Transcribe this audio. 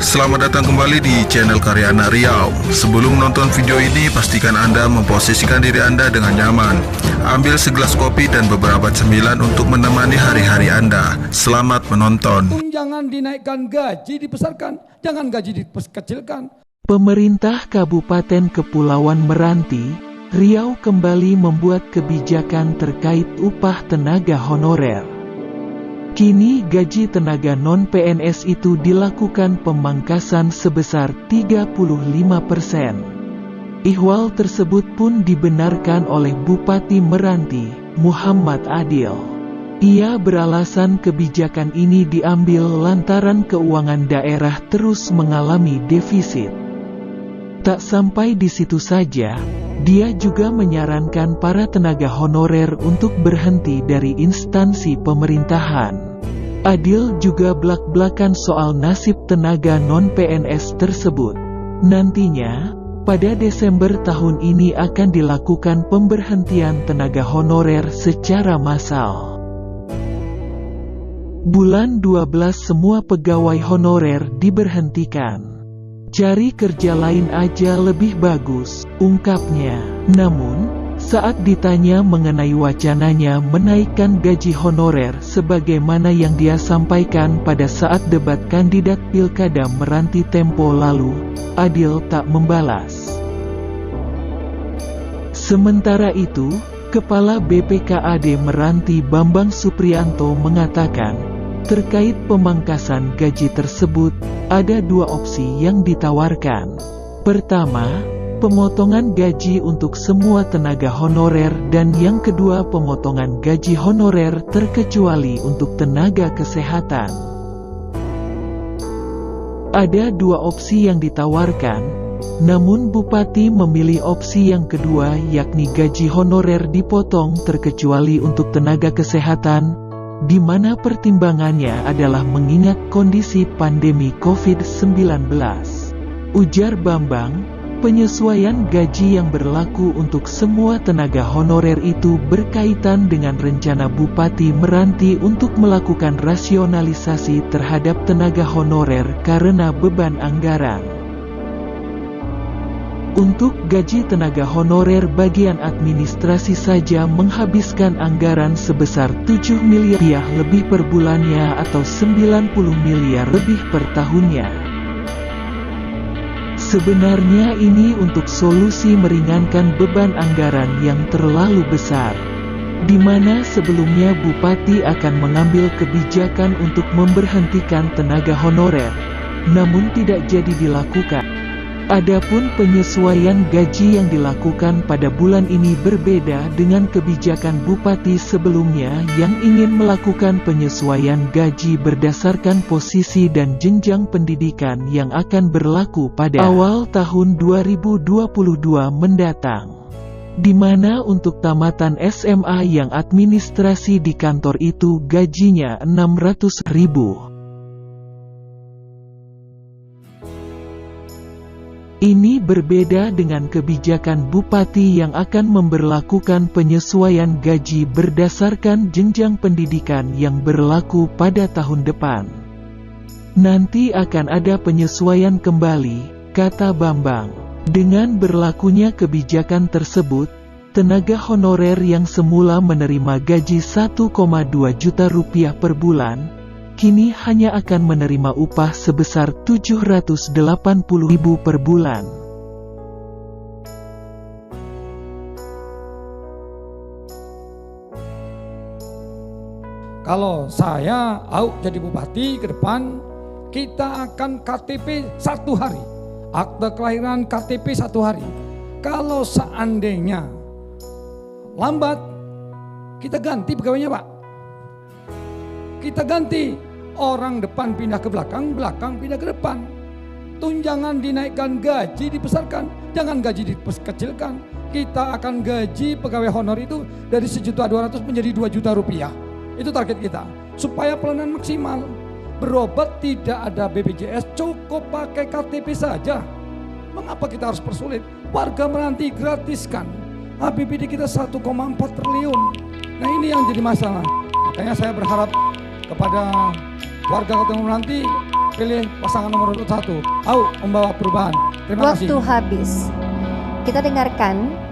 Selamat datang kembali di channel Karya Anak Riau. Sebelum menonton video ini, pastikan Anda memposisikan diri Anda dengan nyaman. Ambil segelas kopi dan beberapa cemilan untuk menemani hari-hari Anda. Selamat menonton. Jangan dinaikkan gaji, dibesarkan. Jangan gaji dikecilkan. Pemerintah Kabupaten Kepulauan Meranti, Riau kembali membuat kebijakan terkait upah tenaga honorer. Kini gaji tenaga non-PNS itu dilakukan pemangkasan sebesar 35%. Ihwal tersebut pun dibenarkan oleh Bupati Meranti, Muhammad Adil. Ia beralasan kebijakan ini diambil lantaran keuangan daerah terus mengalami defisit. Tak sampai di situ saja, dia juga menyarankan para tenaga honorer untuk berhenti dari instansi pemerintahan. Adil juga blak-blakan soal nasib tenaga non-PNS tersebut. Nantinya, pada Desember tahun ini akan dilakukan pemberhentian tenaga honorer secara massal. Bulan 12 semua pegawai honorer diberhentikan. Cari kerja lain aja lebih bagus, ungkapnya. Namun, saat ditanya mengenai wacananya menaikkan gaji honorer sebagaimana yang dia sampaikan pada saat debat kandidat Pilkada Meranti tempo lalu, Adil tak membalas. Sementara itu, Kepala BPKAD Meranti Bambang Supriyanto mengatakan, terkait pemangkasan gaji tersebut, ada dua opsi yang ditawarkan. Pertama, pemotongan gaji untuk semua tenaga honorer dan yang kedua pemotongan gaji honorer terkecuali untuk tenaga kesehatan. Ada dua opsi yang ditawarkan, namun Bupati memilih opsi yang kedua yakni gaji honorer dipotong terkecuali untuk tenaga kesehatan, di mana pertimbangannya adalah mengingat kondisi pandemi COVID-19. Ujar Bambang, penyesuaian gaji yang berlaku untuk semua tenaga honorer itu berkaitan dengan rencana Bupati Meranti untuk melakukan rasionalisasi terhadap tenaga honorer karena beban anggaran. Untuk gaji tenaga honorer bagian administrasi saja menghabiskan anggaran sebesar 7 miliar rupiah lebih per bulannya atau 90 miliar lebih per tahunnya. Sebenarnya ini untuk solusi meringankan beban anggaran yang terlalu besar, di mana sebelumnya Bupati akan mengambil kebijakan untuk memberhentikan tenaga honorer, namun tidak jadi dilakukan. Adapun penyesuaian gaji yang dilakukan pada bulan ini berbeda dengan kebijakan Bupati sebelumnya yang ingin melakukan penyesuaian gaji berdasarkan posisi dan jenjang pendidikan yang akan berlaku pada awal tahun 2022 mendatang. Di mana untuk tamatan SMA yang administrasi di kantor itu gajinya 600.000. Ini berbeda dengan kebijakan Bupati yang akan memberlakukan penyesuaian gaji berdasarkan jenjang pendidikan yang berlaku pada tahun depan. Nanti akan ada penyesuaian kembali, kata Bambang. Dengan berlakunya kebijakan tersebut, tenaga honorer yang semula menerima gaji 1,2 juta rupiah per bulan, kini hanya akan menerima upah sebesar 780.000 per bulan. Kalau saya jadi bupati ke depan, kita akan KTP 1 hari. Akte kelahiran KTP 1 hari. Kalau seandainya lambat, kita ganti pegawainya, Pak. Kita ganti, orang depan pindah ke belakang, belakang pindah ke depan. Tunjangan dinaikkan, gaji dibesarkan, jangan gaji dikecilkan. Kita akan gaji pegawai honor itu dari 1.200.000 menjadi 2 juta rupiah. Itu target kita, supaya pelayanan maksimal. Berobat tidak ada BPJS, cukup pakai KTP saja. Mengapa kita harus persulit? Warga Meranti gratiskan. APBD kita 1,4 triliun. Nah ini yang jadi masalah. Makanya saya berharap kepada warga Kota Meranti, pilih pasangan nomor urut 1. Au membawa perubahan. Terima kasih. Waktu habis. Kita dengarkan